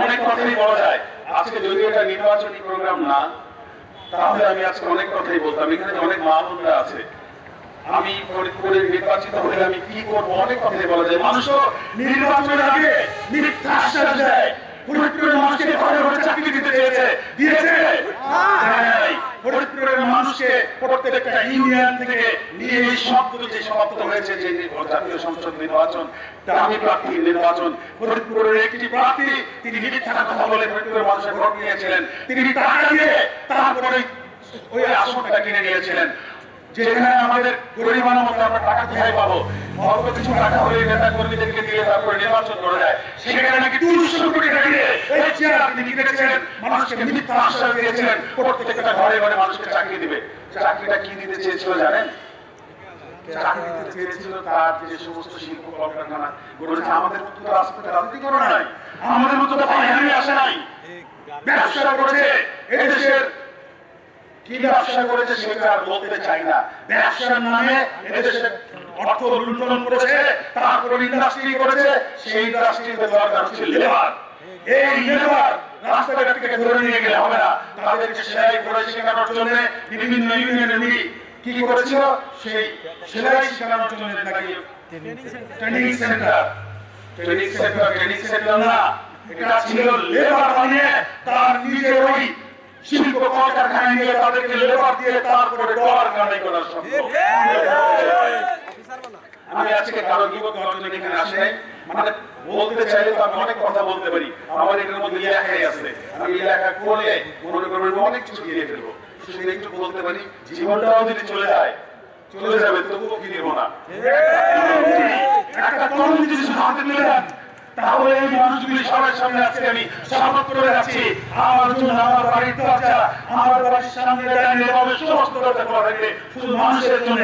অনেক কথাই বলা যায়। আজকে যদি এটা নির্বাচনী প্রোগ্রাম না, তাহলে আমি আজকে অনেক কথাই বলতাম। এখানে অনেক মা বোনরা আছে, আমি ফরিদপুরে নির্বাচিত হলে আমি কি করবো, অনেক কথাই বলা যায়। মানুষ তো নির্বাচনের আগে মিথ্যা আশ্বাস দেয়। ফরিদপুরের মানুষকে ঘরে ঘরে চাকরি দিতে চেয়েছে, দিয়েছে? ফরিদপুরের মানুষকে প্রত্যেকটা ইউনিয়ন থেকে নিয়ে এই সবগুলো যে সমাপ্ত হয়েছে, যে জাতীয় সংসদ নির্বাচন, দামি প্রার্থীর নির্বাচন, ফরিদপুরের একটি প্রার্থী তিনি মিথ্যা কথা বলে ফরিদপুরের মানুষের ভোট নিয়েছিলেন। তিনি টাকা দিয়ে তারপরে ওই আসনটা কিনে নিয়েছিলেন। যেখানে আমাদের গরিবানা মতো আমরা টাকা কোথায় পাবো, অল্প কিছু টাকা হলে নেতা কর্মীদেরকে দিয়ে তারপরে নির্বাচন করা যায়। সেখানে নাকি 200 কোটি টাকা দিয়ে এই চেয়ার তিনি কিনেছিলেন, মানুষকে মিথ্যা আশ্বাস দিয়েছিলেন প্রত্যেকটা ঘরে ঘরে মানুষকে চাকরি দিবে। চাকরিটা কি দিতে চেয়েছিল জানেন? চাকরি দিতে চেয়েছিল তার যে সমস্ত শিল্প কলকারখানা গড়েছে। আমাদের মতো তো রাজপথে রাজনীতি করে নাই, আমাদের মতো তো বাইরে আসে নাই, ব্যবসা করেছে। এদেশের কি ব্যবসা করেছে সেটা আর বলতে চাই না। ব্যবসার নামে এদেশে অর্থ লুণ্ঠন করেছে, তারপর ইন্ডাস্ট্রি করেছে। সেই ইন্ডাস্ট্রিতে দরকার হচ্ছে লেবার। এই লেবার রাস্তাঘাট থেকে ধরে নিয়ে গেলে হবে না, তাদেরকে সেলাই করে শেখানোর জন্য বিভিন্ন ইউনিয়নে কি করেছিল, সেই সেলাই শেখানোর জন্য নাকি ট্রেনিং সেন্টার, ট্রেনিং সেন্টার না, এটা ছিল লেবার বানিয়ে তার নিজের ওই শিল্প কলকারখানায় নিয়ে তাদেরকে লেবার দিয়ে তারপরে ডলার কামাই করার সম্ভব। আমি আজকে কারো বিপদ অর্জন এখানে আসি নাই, মানে বলতে চাইলে তো আমি অনেক কথা বলতে পারি, আমার এটার মধ্যে লেখাই আছে। আমি লেখা করলে মনে করবেন অনেক কিছু দিয়ে ফেলবো। শুধু একটু বলতে পারি, জীবনটাও যদি চলে যায়, চলে যাবে, তবুও ফিরবো না। একটা তরুণ যদি হাতে তুলে দেন, তাহলে এই মানুষগুলি সবার সামনে আজকে আমি শপথ করে যাচ্ছি, আমার জন্য আমার বাড়ির দরজা, আমার বাড়ির সামনে দাঁড়িয়ে এভাবে সমস্ত দরজা খোলা থাকবে শুধু মানুষের জন্য।